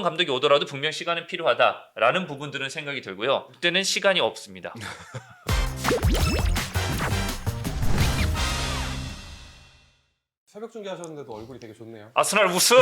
어떤 감독이 오더라도 분명 시간은 필요하다라는 부분들은 생각이 들고요. 그때는 시간이 없습니다. 새벽 중계하셨는데도 얼굴이 되게 좋네요. 아스날 우승!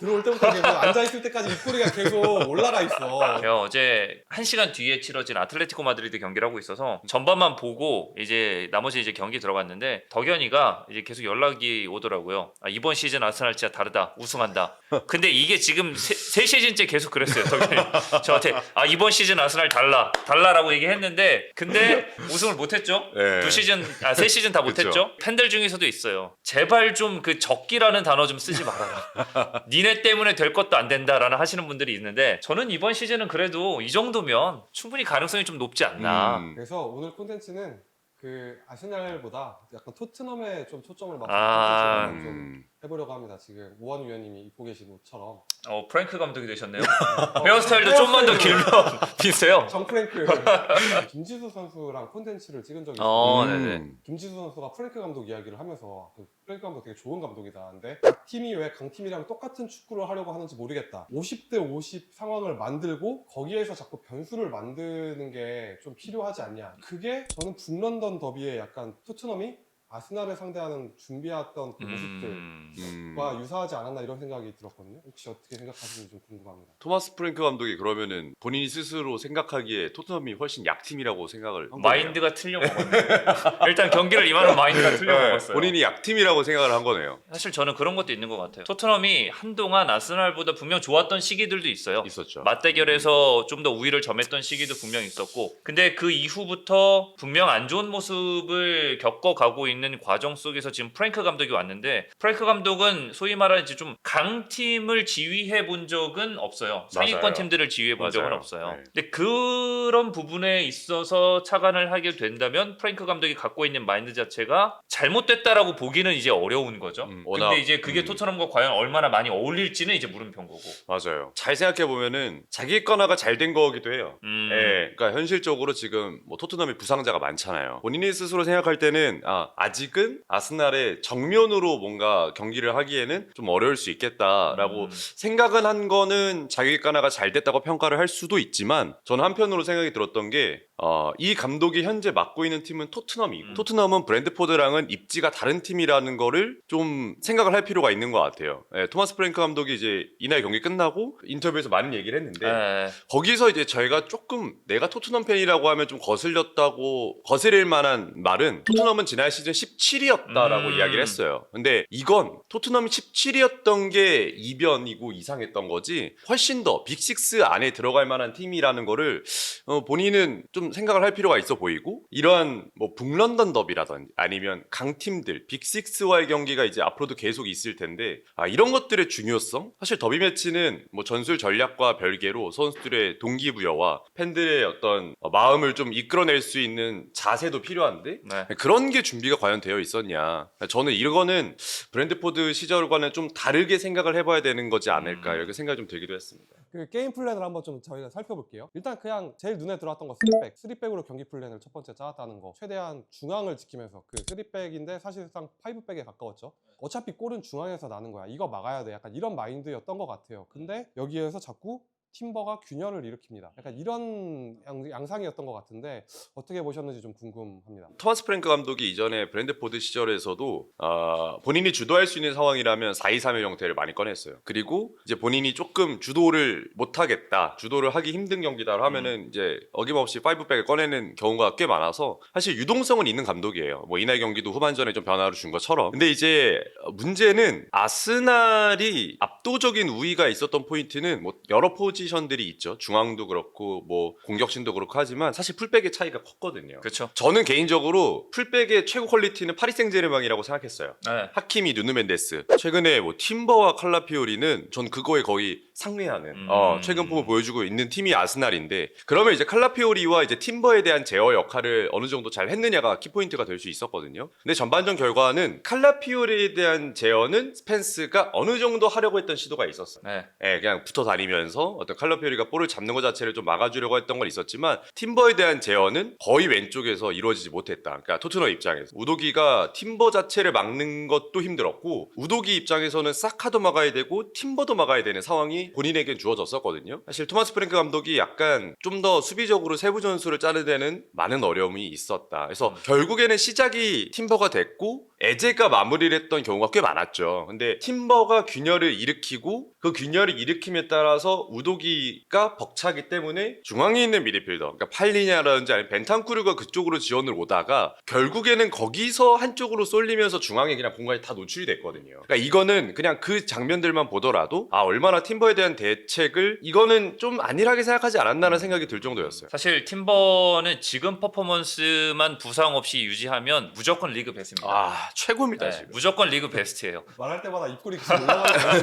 들어올 때부터 계속 앉아있을 때까지 입꼬리가 계속 올라가 있어. 제가 어제 1시간 뒤에 치러진 아틀레티코 마드리드 경기를 하고 있어서 전반만 보고 이제 나머지 이제 경기 들어갔는데 덕현이가 이제 계속 연락이 오더라고요. 이번 시즌 아스날 진짜 다르다. 우승한다. 근데 이게 지금 세 시즌째 계속 그랬어요. 덕현이 저한테 이번 시즌 아스날 달라라고 얘기했는데 근데 우승을 못했죠. 네. 세 시즌 다 못했죠. 그쵸. 팬들 중에서도 있어요. 제발 좀 그 적기라는 단어 좀 쓰지 말아라. 니네 때문에 될 것도 안 된다라는 하시는 분들이 있는데 저는 이번 시즌은 그래도 이 정도면 충분히 가능성이 좀 높지 않나. 그래서 오늘 콘텐츠는 그 아스날보다 약간 토트넘에 좀 초점을 맞춰서 콘텐츠를 좀 해보려고 합니다. 지금 오원 위원님이 입고 계신 옷처럼. 프랭크 감독이 되셨네요. 헤어스타일도 좀만 더 길면 비슷해요. 정프랭크. 김지수 선수랑 콘텐츠를 찍은 적이 있어요. 네네. 김지수 선수가 프랭크 감독 이야기를 하면서 프랭크 감독 되게 좋은 감독이다. 근데 약팀이 왜 강팀이랑 똑같은 축구를 하려고 하는지 모르겠다. 50대 50 상황을 만들고 거기에서 자꾸 변수를 만드는 게 좀 필요하지 않냐. 그게 저는 북런던 더비에 약간 토트넘이 아스날을 상대하는 준비해왔던 그 모습들과 유사하지 않았나 이런 생각이 들었거든요. 혹시 어떻게 생각하시는지 좀 궁금합니다. 토마스 프랭크 감독이 그러면은 본인이 스스로 생각하기에 토트넘이 훨씬 약팀이라고 생각을 한 거예요. 마인드가 틀려 먹었네. 일단 경기를 임하는 마인드가 틀려 먹었어요. 본인이 약팀이라고 생각을 한 거네요. 사실 저는 그런 것도 있는 것 같아요. 토트넘이 한동안 아스날보다 분명 좋았던 시기들도 있어요. 있었죠. 맞대결에서 좀 더 우위를 점했던 시기도 분명 있었고 근데 그 이후부터 분명 안 좋은 모습을 겪어가고 있는 과정 속에서 지금 프랭크 감독이 왔는데 프랭크 감독은 소위 말하는 이제 좀 강팀을 지휘해 본 적은 없어요. 상위권 맞아요. 팀들을 지휘해 본 적은 맞아요. 없어요. 네. 근데 그런 부분에 있어서 착안을 하게 된다면 프랭크 감독이 갖고 있는 마인드 자체가 잘못됐다라고 보기는 이제 어려운 거죠. 워낙, 근데 이제 그게 토트넘과 과연 얼마나 많이 어울릴지는 이제 물음표인 거고. 맞아요. 잘 생각해 보면은 자기 거나가 잘 된 거기도 해요. 예, 그러니까 현실적으로 지금 뭐 토트넘이 부상자가 많잖아요. 본인이 스스로 생각할 때는 아직은 아스날의 정면으로 뭔가 경기를 하기에는 좀 어려울 수 있겠다라고 생각은 한 거는 자기 거나가 잘 됐다고 평가를 할 수도 있지만 저는 한편으로 생각이 들었던 게 이 감독이 현재 맡고 있는 팀은 토트넘이고 토트넘은 브랜드포드랑은 입지가 다른 팀이라는 거를 좀 생각을 할 필요가 있는 것 같아요. 예, 토마스 프랭크 감독이 이제 이날 경기 끝나고 인터뷰에서 많은 얘기를 했는데 거기서 이제 저희가 조금 내가 토트넘 팬이라고 하면 좀 거슬릴 만한 말은 토트넘은 지난 시즌 17위였다라고 이야기를 했어요. 근데 이건 토트넘이 17위였던 게 이변이고 이상했던 거지 훨씬 더 빅6 안에 들어갈 만한 팀이라는 거를 본인은 좀 생각을 할 필요가 있어 보이고 이러한 뭐 북런던 더비라든지 아니면 강팀들 빅6와의 경기가 이제 앞으로도 계속 있을 텐데 이런 것들의 중요성 사실 더비 매치는 뭐 전술 전략과 별개로 선수들의 동기부여와 팬들의 어떤 마음을 좀 이끌어낼 수 있는 자세도 필요한데 그런 게 준비가 과연 되어 있었냐. 저는 이거는 브랜드포드 시절과는 좀 다르게 생각을 해봐야 되는 거지 않을까 이렇게 생각이 좀 들기도 했습니다. 그 게임 플랜을 한번 좀 저희가 살펴볼게요. 일단 그냥 제일 눈에 들어왔던 거 3백으로 경기 플랜을 첫 번째 짜왔다는 거. 최대한 중앙을 지키면서 그 3백인데 사실상 5백에 가까웠죠. 어차피 골은 중앙에서 나는 거야. 이거 막아야 돼. 약간 이런 마인드였던 것 같아요. 근데 여기에서 자꾸 팀버가 균열을 일으킵니다. 약간 이런 양상이었던 것 같은데 어떻게 보셨는지 좀 궁금합니다. 토마스 프랭크 감독이 이전에 브랜드포드 시절에서도 본인이 주도할 수 있는 상황이라면 4-2-3의 형태를 많이 꺼냈어요. 그리고 이제 본인이 조금 주도를 못하겠다, 주도를 하기 힘든 경기다 하면은 이제 어김없이 5백을 꺼내는 경우가 꽤 많아서 사실 유동성은 있는 감독이에요. 뭐 이날 경기도 후반전에 좀 변화를 준 것처럼. 근데 이제 문제는 아스날이 압도적인 우위가 있었던 포인트는 뭐 여러 포지션들이 있죠. 중앙도 그렇고 뭐 공격진도 그렇고 하지만 사실 풀백의 차이가 컸거든요. 그렇죠. 저는 개인적으로 풀백의 최고 퀄리티는 파리 생제르맹이라고 생각했어요. 네. 하키미, 누누 멘데스. 최근에 뭐 팀버와 칼라피오리는 전 그거에 거의 상회하는 최근 폼을 보여주고 있는 팀이 아스날인데 그러면 이제 칼라피오리와 이제 팀버에 대한 제어 역할을 어느 정도 잘 했느냐가 키포인트가 될 수 있었거든요. 근데 전반전 결과는 칼라피오리에 대한 제어는 스펜스가 어느 정도 하려고 했던 시도가 있었어요. 네. 예, 그냥 붙어 다니면서 어떤 칼라피오리가 볼을 잡는 것 자체를 좀 막아주려고 했던 건 있었지만 팀버에 대한 제어는 거의 왼쪽에서 이루어지지 못했다. 그러니까 토트넘 입장에서 우도기가 팀버 자체를 막는 것도 힘들었고 우도기 입장에서는 사카도 막아야 되고 팀버도 막아야 되는 상황이 본인에게 주어졌었거든요. 사실 토마스 프랭크 감독이 약간 좀 더 수비적으로 세부 전술을 짜는 데는 많은 어려움이 있었다. 그래서 결국에는 시작이 팀버가 됐고 에제가 마무리를 했던 경우가 꽤 많았죠. 근데 팀버가 균열을 일으키고 그 균열을 일으킴에 따라서 우도기가 벅차기 때문에 중앙에 있는 미드필더, 그러니까 팔리냐라든지 아니면 벤탄쿠르가 그쪽으로 지원을 오다가 결국에는 거기서 한쪽으로 쏠리면서 중앙에 그냥 공간이 다 노출이 됐거든요. 그러니까 이거는 그냥 그 장면들만 보더라도 얼마나 팀버에 대한 대책을 이거는 좀 안일하게 생각하지 않았나라는 생각이 들 정도였어요. 사실 팀버는 지금 퍼포먼스만 부상 없이 유지하면 무조건 리그 베스트입니다. 최고입니다 네, 지금. 무조건 리그 베스트예요. 말할 때마다 입꼬리 계속 올라가는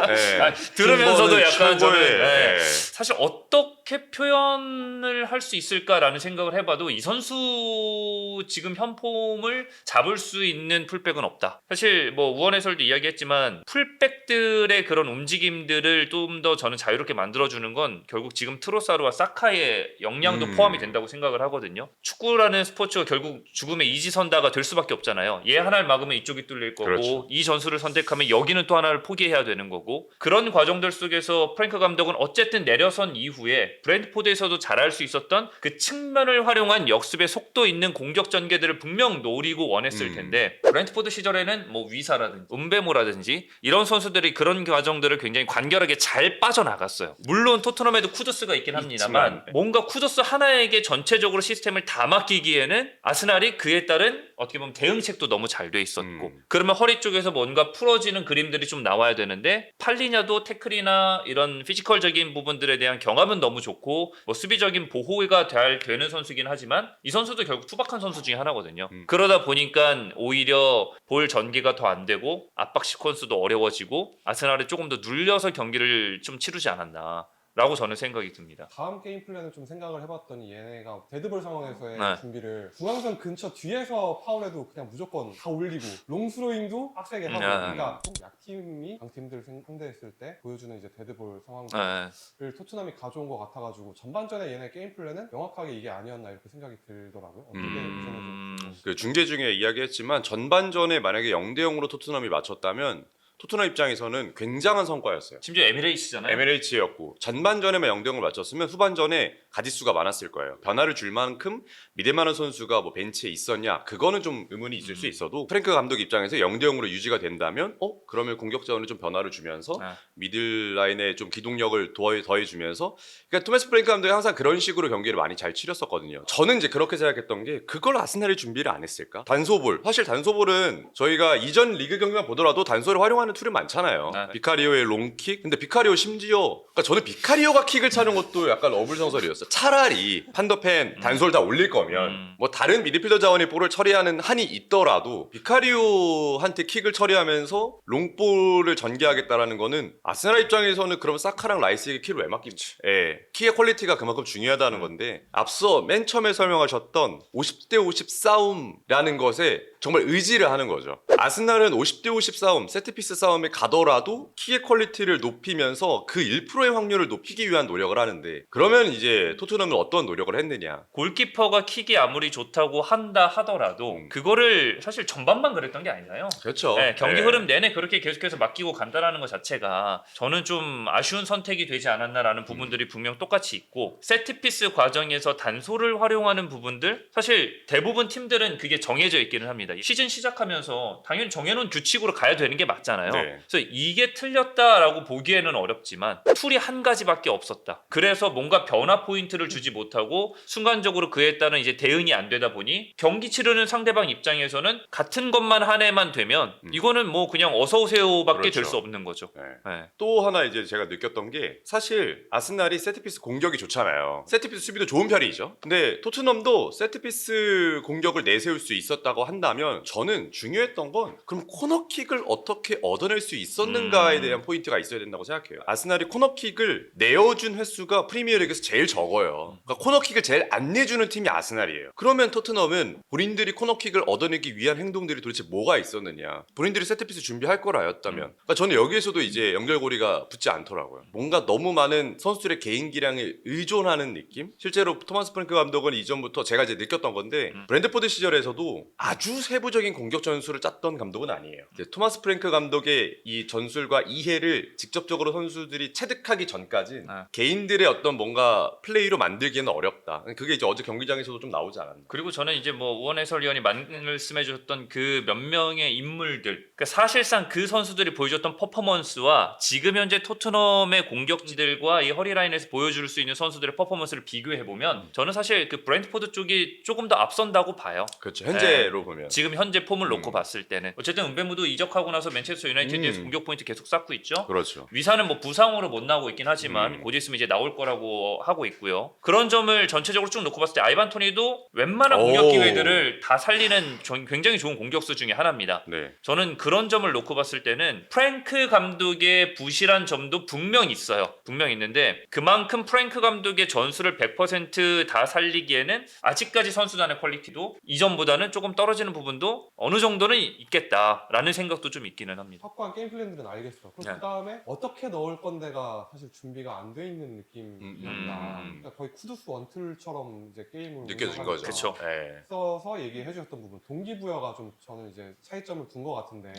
네. 들으면서도 약간 저는 최고의, 사실 어떻게 표현을 할 수 있을까라는 생각을 해봐도 이 선수 지금 현폼을 잡을 수 있는 풀백은 없다. 사실 뭐 우원 해설도 이야기했지만 풀백들의 그런 움직임들을 좀 더 저는 자유롭게 만들어주는 건 결국 지금 트로사르와 사카의 역량도 포함이 된다고 생각을 하거든요. 축구라는 스포츠가 결국 죽음의 이지선다가 될 수밖에 없잖아요. 얘 하나를 막으면 이쪽이 뚫릴 거고 그렇죠. 이 전술을 선택하면 여기는 또 하나를 포기해야 되는 거고 그런 과정들 속에서 프랭크 감독은 어쨌든 내려선 이후에 브랜트포드에서도 잘할 수 있었던 그 측면을 활용한 역습의 속도 있는 공격 전개들을 분명 노리고 원했을 텐데 브랜트포드 시절에는 뭐 위사라든지 은베모라든지 이런 선수들이 그런 과정들을 굉장히 관결하게 잘 빠져나갔어요. 물론 토트넘에도 쿠두스가 있긴 합니다만 뭔가 쿠두스 하나에게 전체적으로 시스템을 다 맡기기에는 아스날이 그에 따른 어떻게 보면 대응책도 너무 잘 돼 있었고 그러면 허리 쪽에서 뭔가 풀어지는 그림들이 좀 나와야 되는데 팔리냐도 태클이나 이런 피지컬적인 부분들에 대한 경험은 너무 좋고 뭐 수비적인 보호가 되는 선수긴 하지만 이 선수도 결국 투박한 선수 중에 하나거든요. 그러다 보니까 오히려 볼 전개가 더 안 되고 압박 시퀀스도 어려워지고 아스날이 조금 더 눌려서 경기를 좀 치르지 않았나 라고 저는 생각이 듭니다. 다음 게임 플랜을 좀 생각을 해봤더니 얘네가 데드볼 상황에서의 네. 준비를 중앙선 근처 뒤에서 파울해도 그냥 무조건 다 올리고 롱스로잉도 빡세게 하고 그러니까 좀 약팀이 강팀들 상대했을 때 보여주는 이제 데드볼 상황들을 토트넘이 가져온 것 같아가지고 전반전에 얘네 게임 플랜은 명확하게 이게 아니었나 이렇게 생각이 들더라고요. 어떻게 보시는지 좀 그 중계 중에 이야기했지만 전반전에 만약에 0대0으로 토트넘이 맞췄다면 토트넘 입장에서는 굉장한 성과였어요. 심지어 에미레이츠잖아요. MLH였고 전반전에만 0대0을 맞췄으면 후반전에 가짓수가 많았을 거예요. 변화를 줄 만큼 믿을 만한 선수가 뭐 벤치에 있었냐 그거는 좀 의문이 있을 수 있어도 프랭크 감독 입장에서 0대0으로 유지가 된다면 그러면 공격 자원에 좀 변화를 주면서 미들 라인에 좀 기동력을 더해주면서 그러니까 토마스 프랭크 감독이 항상 그런 식으로 경기를 많이 잘 치렀었거든요. 저는 이제 그렇게 생각했던 게 그걸 아스날이 준비를 안 했을까? 단소볼 사실 단소볼은 저희가 이전 리그 경기만 보더라도 단소를 활용하는 툴이 많잖아요. 비카리오의 롱킥 근데 비카리오 심지어 그러니까 저는 비카리오가 킥을 차는 것도 약간 어불성설이었어요. 차라리 판더펜 단솔 다 올릴 거면 뭐 다른 미드필더 자원이 볼을 처리하는 한이 있더라도 비카리오한테 킥을 처리하면서 롱볼을 전개하겠다라는 거는 아스날 입장에서는 그럼 사카랑 라이스에게 킥을 왜 맡깁니까? 예, 킥의 퀄리티가 그만큼 중요하다는 건데 앞서 맨 처음에 설명하셨던 50대 50 싸움이라는 것에 정말 의지를 하는 거죠. 아스날은 50대 50 싸움, 세트피스 싸움에 가더라도 킥의 퀄리티를 높이면서 그 1%의 확률을 높이기 위한 노력을 하는데 그러면 이제 토트넘은 어떤 노력을 했느냐. 골키퍼가 킥이 아무리 좋다고 한다 하더라도 그거를 사실 전반만 그랬던 게 아니잖아요. 그렇죠. 네, 경기 흐름 내내 그렇게 계속해서 맡기고 간다라는 것 자체가 저는 좀 아쉬운 선택이 되지 않았나라는 부분들이 분명 똑같이 있고 세트피스 과정에서 단소를 활용하는 부분들 사실 대부분 팀들은 그게 정해져 있기는 합니다. 시즌 시작하면서 당연히 정해놓은 규칙으로 가야 되는 게 맞잖아요. 네. 그래서 이게 틀렸다라고 보기에는 어렵지만 툴이 한 가지밖에 없었다. 그래서 뭔가 변화 포인트를 주지 못하고 순간적으로 그에 따른 이제 대응이 안 되다 보니 경기 치르는 상대방 입장에서는 같은 것만 한 해만 되면 이거는 뭐 그냥 어서 오세요밖에 그렇죠. 될 수 없는 거죠. 네. 네. 또 하나 이제 제가 느꼈던 게 사실 아스날이 세트피스 공격이 좋잖아요. 세트피스 수비도 좋은 편이죠. 근데 토트넘도 세트피스 공격을 내세울 수 있었다고 한다면 저는 중요했던 건 그럼 코너킥을 어떻게 얻어낼 수 있었는가에 대한 포인트가 있어야 된다고 생각해요. 아스날이 코너킥을 내어준 횟수가 프리미어리그에서 제일 적어요. 그러니까 코너킥을 제일 안 내주는 팀이 아스날이에요. 그러면 토트넘은 본인들이 코너킥을 얻어내기 위한 행동들이 도대체 뭐가 있었느냐. 본인들이 세트피스 준비할 거라였다면. 그러니까 저는 여기에서도 이제 연결고리가 붙지 않더라고요. 뭔가 너무 많은 선수들의 개인 기량에 의존하는 느낌? 실제로 토마스 프랭크 감독은 이전부터 제가 이제 느꼈던 건데 브랜드포드 시절에서도 아주 세부적인 공격 전술을 짰던 감독은 아니에요. 이제 토마스 프랭크 감독의 이 전술과 이해를 직접적으로 선수들이 체득하기 전까지 개인들의 어떤 뭔가 플레이로 만들기에는 어렵다. 그게 이제 어제 경기장에서도 좀 나오지 않았나. 그리고 저는 이제 뭐 우원 해설위원이 말씀해 주셨던 그 몇 명의 인물들, 그러니까 사실상 그 선수들이 보여줬던 퍼포먼스와 지금 현재 토트넘의 공격지들과 이 허리라인에서 보여줄 수 있는 선수들의 퍼포먼스를 비교해 보면 저는 사실 그 브랜트포드 쪽이 조금 더 앞선다고 봐요. 그렇죠. 현재로 보면. 지금 현재 폼을 놓고 봤을 때는 어쨌든 은벤무도 이적하고 나서 맨체스터 유나이티드에서 공격 포인트 계속 쌓고 있죠. 그렇죠. 위사는 뭐 부상으로 못 나오고 있긴 하지만 곧 있으면 이제 나올 거라고 하고 있고요. 그런 점을 전체적으로 쭉 놓고 봤을 때 아이반 토니도 웬만한 공격 기회들을 다 살리는 굉장히 좋은 공격수 중에 하나입니다. 네. 저는 그런 점을 놓고 봤을 때는 프랭크 감독의 부실한 점도 분명 있어요. 분명 있는데 그만큼 프랭크 감독의 전술을 100% 다 살리기에는 아직까지 선수단의 퀄리티도 이전보다는 조금 떨어지는 부분도 어느 정도는 있겠다라는 생각도 좀 있기는 합니다. 확고한 게임 플랜들은 알겠어. 그럼 네. 그 다음에 어떻게 넣을 건데가 사실 준비가 안 돼 있는 느낌이었다. 그러니까 거의 쿠두스 원툴처럼 이제 게임을 느껴진 운영하니까. 거죠. 그쵸. 네. 써서 얘기해 주셨던 부분 동기부여가 좀 저는 이제 차이점을 둔 것 같은데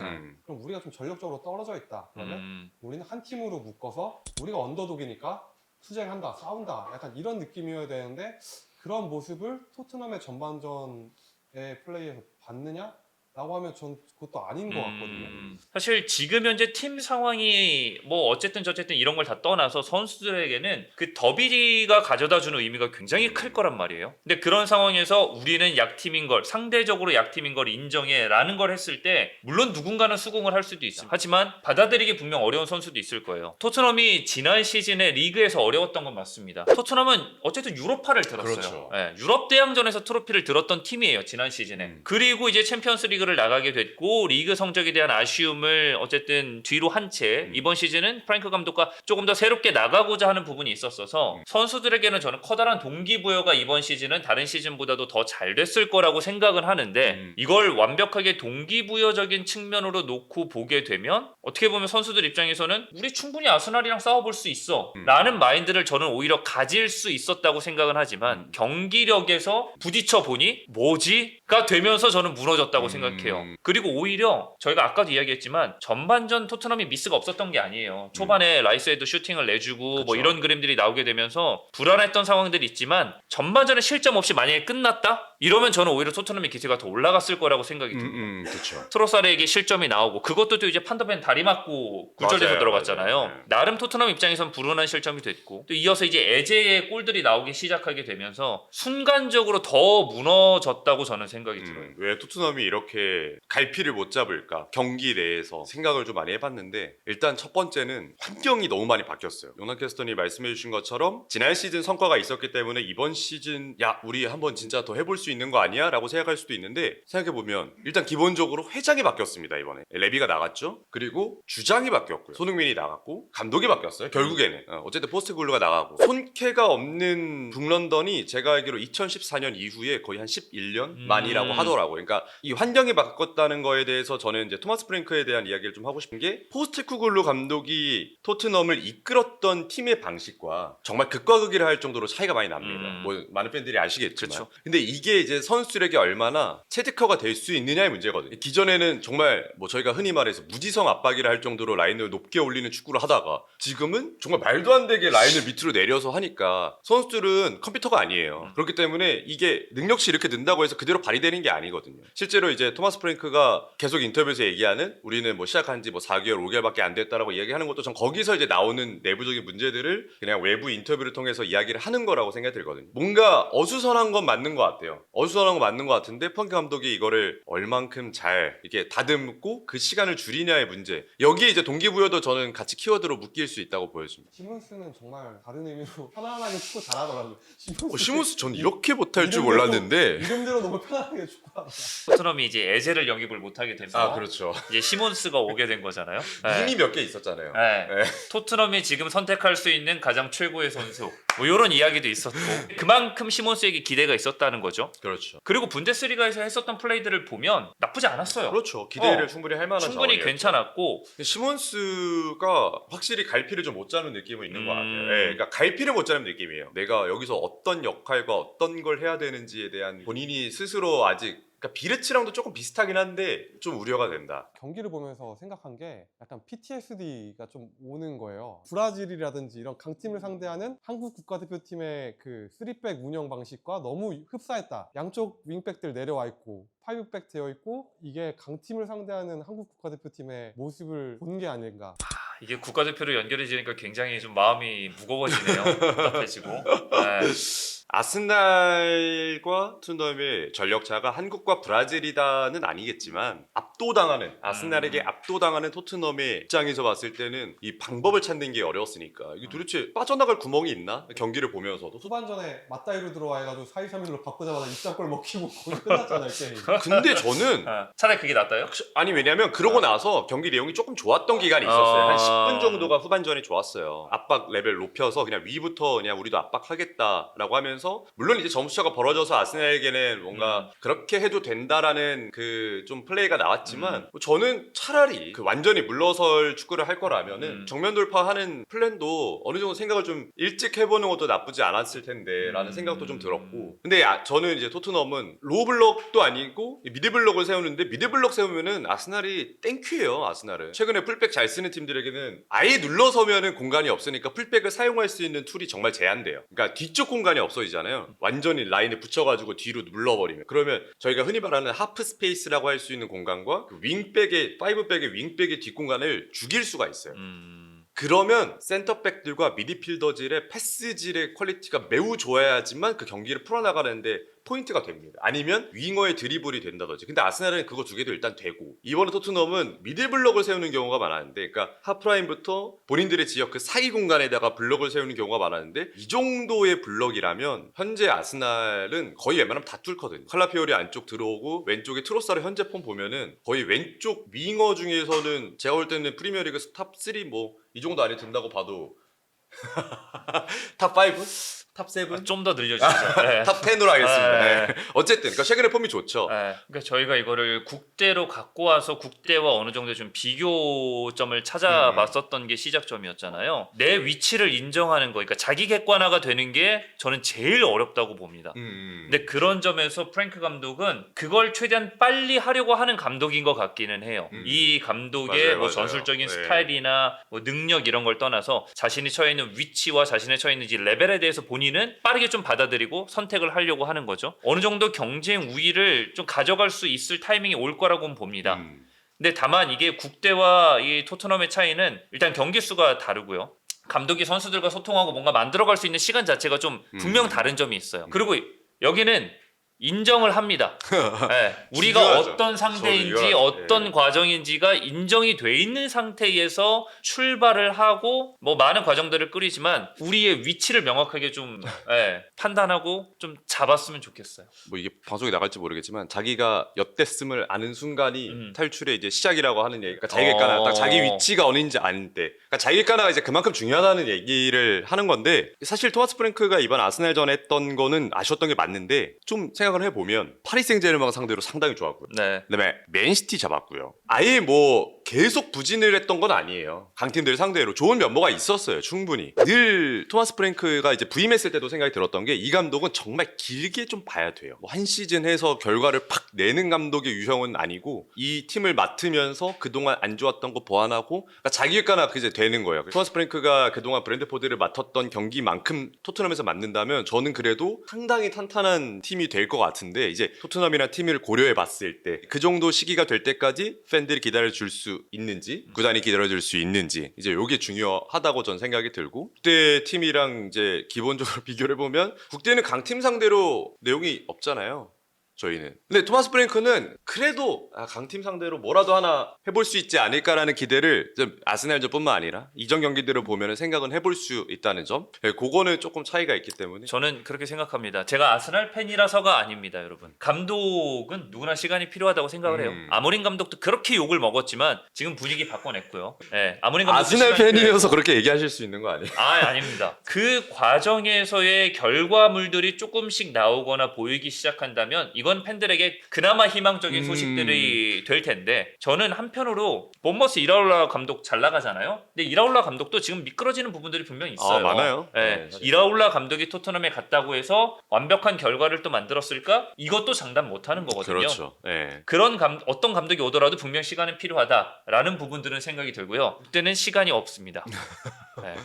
그럼 우리가 좀 전력적으로 떨어져 있다 그러면 우리는 한 팀으로 묶어서 우리가 언더독이니까 투쟁한다 싸운다 약간 이런 느낌이어야 되는데 그런 모습을 토트넘의 전반전의 플레이에서 봤느냐? 라고 하면 전 그것도 아닌 것 같거든요. 사실 지금 현재 팀 상황이 뭐 어쨌든 저쨌든 이런 걸 다 떠나서 선수들에게는 그 더비가 가져다주는 의미가 굉장히 클 거란 말이에요. 근데 그런 상황에서 우리는 약팀인 걸 상대적으로 약팀인 걸 인정해라는 걸 했을 때 물론 누군가는 수긍을 할 수도 있어요. 하지만 받아들이기 분명 어려운 선수도 있을 거예요. 토트넘이 지난 시즌에 리그에서 어려웠던 건 맞습니다. 토트넘은 어쨌든 유로파를 들었어요. 그렇죠. 네, 유럽 대항전에서 트로피를 들었던 팀이에요. 지난 시즌에. 그리고 이제 챔피언스 리그를 나가게 됐고 리그 성적에 대한 아쉬움을 어쨌든 뒤로 한 채 이번 시즌은 프랭크 감독과 조금 더 새롭게 나가고자 하는 부분이 있었어서 선수들에게는 저는 커다란 동기부여가 이번 시즌은 다른 시즌보다도 더 잘 됐을 거라고 생각은 하는데 이걸 완벽하게 동기부여적인 측면으로 놓고 보게 되면 어떻게 보면 선수들 입장에서는 우리 충분히 아스날이랑 싸워볼 수 있어 라는 마인드를 저는 오히려 가질 수 있었다고 생각은 하지만 경기력에서 부딪혀 보니 뭐지?가 되면서 저는 무너졌다고 생각해요. 그리고 오히려 저희가 아까도 이야기했지만 전반전 토트넘이 미스가 없었던 게 아니에요. 초반에 라이스에도 슈팅을 내주고 그쵸. 뭐 이런 그림들이 나오게 되면서 불안했던 상황들이 있지만 전반전에 실점 없이 만약에 끝났다? 이러면 저는 오히려 토트넘의 기세가 더 올라갔을 거라고 생각이 듭니다. 그렇죠. 트로사르에게 실점이 나오고 그것도 또 이제 판더벤 다리 맞고 굴절돼서 맞아요, 들어갔잖아요. 맞아요. 네. 나름 토트넘 입장에선 불운한 실점이 됐고 또 이어서 이제 에제의 골들이 나오기 시작하게 되면서 순간적으로 더 무너졌다고 저는 생각이 들어요. 왜 토트넘이 이렇게 갈피를 못 잡을까? 경기 내에서 생각을 좀 많이 해봤는데 일단 첫 번째는 환경이 너무 많이 바뀌었어요. 요난 캐스터님 말씀해주신 것처럼 지난 시즌 성과가 있었기 때문에 이번 시즌 야 우리 한번 진짜 더 해볼 수 있는 거 아니야? 라고 생각할 수도 있는데 생각해보면 일단 기본적으로 회장이 바뀌었습니다. 이번에 레비가 나갔죠. 그리고 주장이 바뀌었고요. 손흥민이 나갔고 감독이 바뀌었어요. 결국에는 어쨌든 포스테글루가 나가고 손캐가 없는 북런던이 제가 알기로 2014년 이후에 거의 한 11년 만이라고 하더라고요. 그러니까 이 환경이 바꿨다는 거에 대해서 저는 이제 토마스 프랭크에 대한 이야기를 좀 하고 싶은 게 포스테쿠글루 감독이 토트넘을 이끌었던 팀의 방식과 정말 극과 극이라 할 정도로 차이가 많이 납니다. 뭐 많은 팬들이 아시겠지만. 그쵸. 근데 이게 이제 선수들에게 얼마나 체득화가 될 수 있느냐의 문제거든요. 기존에는 정말 뭐 저희가 흔히 말해서 무지성 압박이라 할 정도로 라인을 높게 올리는 축구를 하다가 지금은 정말 말도 안 되게 라인을 밑으로 내려서 하니까 선수들은 컴퓨터가 아니에요. 그렇기 때문에 이게 능력치 이렇게 는다고 해서 그대로 발휘되는 게 아니거든요. 실제로 이제 토마스 프랭크가 계속 인터뷰에서 얘기하는 우리는 뭐 시작한 지 뭐 4개월, 5개월밖에 안 됐다라고 이야기하는 것도 전 거기서 이제 나오는 내부적인 문제들을 그냥 외부 인터뷰를 통해서 이야기를 하는 거라고 생각이 들거든요. 뭔가 어수선한 건 맞는 것 같아요. 어수선한 거 맞는 것 같은데 펑크 감독이 이거를 얼만큼 잘 이렇게 다듬고 그 시간을 줄이냐의 문제. 여기에 이제 동기부여도 저는 같이 키워드로 묶일 수 있다고 보여집니다. 시몬스는 정말 다른 의미로 편안하게 축구 잘하더라고요. 시몬스, 시몬스 전 이렇게 못할 줄 이름대로- 몰랐는데. 이름대로 너무 편안하게 축구하더라. 토트넘이 이제 에제를 영입을 못하게 돼서 아 그렇죠. 이제 시몬스가 오게 된 거잖아요. 네. 이미 몇 개 있었잖아요. 네. 네. 토트넘이 지금 선택할 수 있는 가장 최고의 선수 뭐 이런 이야기도 있었고 그만큼 시몬스에게 기대가 있었다는 거죠. 그렇죠. 그리고 분데스리가에서 했었던 플레이들을 보면 나쁘지 않았어요. 그렇죠. 기대를 어, 충분히 할 만한 충분히 자원이었죠. 괜찮았고 시몬스가 확실히 갈피를 좀 못 짜는 느낌은 있는 것 같아요. 예, 그러니까 갈피를 못 짜는 느낌이에요. 내가 여기서 어떤 역할과 어떤 걸 해야 되는지에 대한 본인이 스스로 아직 그러니까 비르츠랑도 조금 비슷하긴 한데 좀 우려가 된다. 경기를 보면서 생각한 게 약간 PTSD가 좀 오는 거예요. 브라질이라든지 이런 강팀을 상대하는 한국 국가대표팀의 그 3백 운영 방식과 너무 흡사했다. 양쪽 윙백들 내려와 있고 5백 되어 있고 이게 강팀을 상대하는 한국 국가대표팀의 모습을 본 게 아닌가. 이게 국가대표로 연결해지니까 굉장히 좀 마음이 무거워지네요. 답답해지고. 네. 아스날과 토트넘의 전력차가 한국과 브라질이다는 아니겠지만 압도당하는 아스날에게 압도당하는 토트넘의 입장에서 봤을 때는 이 방법을 찾는 게 어려웠으니까 이게 도대체 빠져나갈 구멍이 있나? 경기를 보면서도 후반전에 맞다이로 들어와 해가지고 4-2-3-1로 바꾸자마자 입장골 먹히고 거의 끝났잖아요 게임. 근데 저는 차라리 그게 낫다요? 아니 왜냐면 그러고 나서 경기 내용이 조금 좋았던 기간이 있었어요. 한 10분 정도가 후반전에 좋았어요. 압박 레벨 높여서 그냥 위부터 그냥 우리도 압박하겠다라고 하면서 물론 이제 점수차가 벌어져서 아스날에게는 뭔가 그렇게 해도 된다라는 그 좀 플레이가 나왔지만 뭐 저는 차라리 그 완전히 물러설 축구를 할 거라면은 정면 돌파하는 플랜도 어느 정도 생각을 좀 일찍 해보는 것도 나쁘지 않았을 텐데라는 생각도 좀 들었고 근데 저는 이제 토트넘은 로우 블록도 아니고 미드 블록을 세우는데 미드 블록 세우면은 아스날이 땡큐예요. 아스날은 최근에 풀백 잘 쓰는 팀들에게는 아예 눌러서면은 공간이 없으니까 풀백을 사용할 수 있는 툴이 정말 제한돼요. 그러니까 뒤쪽 공간이 없어지잖아요. 완전히 라인에 붙여가지고 뒤로 눌러버리면 그러면 저희가 흔히 말하는 하프 스페이스라고 할 수 있는 공간과 그 윙백의 5백의 윙백의 뒷공간을 죽일 수가 있어요. 그러면 센터백들과 미드필더질의 패스질의 퀄리티가 매우 좋아야지만 그 경기를 풀어나가는데 포인트가 됩니다. 아니면 윙어의 드리블이 된다든지. 근데 아스날은 그거 두 개도 일단 되고 이번에 토트넘은 미들블럭을 세우는 경우가 많았는데 그러니까 하프라인부터 본인들의 지역 그 사이 공간에다가 블럭을 세우는 경우가 많았는데 이 정도의 블럭이라면 현재 아스날은 거의 웬만하면 다 뚫거든요. 칼라피오리 안쪽 들어오고 왼쪽에 트로사르 현재 폼 보면은 거의 왼쪽 윙어 중에서는 제가 볼 때는 프리미어리그 탑 3 뭐 이 정도 안에 든다고 봐도 탑 5? 탑 7? 좀 더 늘려주죠. 네. 탑 10으로 하겠습니다. 네. 네. 어쨌든 그러니까 최근에 폼이 좋죠. 네. 그러니까 저희가 이거를 국대로 갖고 와서 국대와 어느 정도 좀 비교점을 찾아봤었던 게 시작점이었잖아요. 내 위치를 인정하는 거, 그러니까 자기 객관화가 되는 게 저는 제일 어렵다고 봅니다. 근데 그런 점에서 프랭크 감독은 그걸 최대한 빨리 하려고 하는 감독인 것 같기는 해요. 이 감독의 맞아요, 뭐 맞아요. 전술적인 네. 스타일이나 뭐 능력 이런 걸 떠나서 자신이 처해 있는 위치와 자신의 처해 있는 이 레벨에 대해서 본인은 빠르게 좀 받아들이고 선택을 하려고 하는 거죠. 어느 정도 경쟁 우위를 좀 가져갈 수 있을 타이밍이 올 거라고는 봅니다. 근데 다만 이게 국대와 이 토트넘의 차이는 일단 경기 수가 다르고요. 감독이 선수들과 소통하고 뭔가 만들어갈 수 있는 시간 자체가 좀 분명 다른 점이 있어요. 그리고 여기는 인정을 합니다. 네, 우리가 중요하죠. 어떤 상대인지 저는 이거, 어떤 과정인지가 인정이 돼 있는 상태에서 출발을 하고 뭐 많은 과정들을 끌이지만 우리의 위치를 명확하게 좀 판단하고 좀 잡았으면 좋겠어요. 뭐 이게 방송에 나갈지 모르겠지만 자기가 엿됐음을 아는 순간이 탈출의 이제 시작이라고 하는 얘기. 그러니까 자기 객관화, 딱 자기 위치가 어딘지 아는 때. 그러니까 자기 객관화가 이제 그만큼 중요하다는 얘기를 하는 건데 사실 토마스 프랭크가 이번 아스날전에 했던 거는 아쉬웠던 게 맞는데 좀 생각을 해보면 파리 생제르맹 상대로 상당히 좋았고요. 네. 그다음에 맨시티 잡았고요. 아예 뭐 계속 부진을 했던 건 아니에요. 강팀들 상대로 좋은 면모가 있었어요. 충분히. 늘 토마스 프랭크가 이제 부임했을 때도 생각이 들었던 게 이 감독은 정말 길게 좀 봐야 돼요. 뭐 한 시즌 해서 결과를 팍 내는 감독의 유형은 아니고 이 팀을 맡으면서 그동안 안 좋았던 거 보완하고 그러니까 자기 객관화가 이제 되는 거예요. 토마스 프랭크가 그동안 브랜드포드를 맡았던 경기만큼 토트넘에서 맡는다면 저는 그래도 상당히 탄탄한 팀이 될 것 같은데 이제 토트넘이나 팀을 고려해 봤을 때 그 정도 시기가 될 때까지 팬들이 기다려 줄 수 있는지 구단이 기다려 줄 수 있는지 이제 요게 중요하다고 전 생각이 들고 국대 팀이랑 이제 기본적으로 비교를 해보면 국대는 강팀 상대로 내용이 없잖아요. 저희는. 근데 토마스 프랭크는 그래도 강팀 상대로 뭐라도 하나 해볼 수 있지 않을까라는 기대를 좀 아스날전뿐만 아니라 이전 경기들을 보면 생각은 해볼 수 있다는 점. 네, 그거는 조금 차이가 있기 때문에. 저는 그렇게 생각합니다. 제가 아스날 팬이라서가 아닙니다, 여러분. 감독은 누구나 시간이 필요하다고 생각을 해요. 아모린 감독도 그렇게 욕을 먹었지만 지금 분위기 바꿔냈고요. 네, 아모린 감독도 아스날 시간이 필요해요. 팬이어서 그렇게 얘기하실 수 있는 거 아니에요? 아닙니다. 그 과정에서의 결과물들이 조금씩 나오거나 보이기 시작한다면 이건 팬들에게 그나마 희망적인 소식들이 될 텐데 저는 한편으로 본머스 이라올라 감독 잘 나가잖아요. 근데 이라올라 감독도 지금 미끄러지는 부분들이 분명히 있어요. 많아요. 네. 네, 이라올라 감독이 토트넘에 갔다고 해서 완벽한 결과를 또 만들었을까? 이것도 장담 못하는 거거든요. 그렇죠. 네. 그런 어떤 감독이 오더라도 분명 시간은 필요하다라는 부분들은 생각이 들고요. 그때는 시간이 없습니다. 네.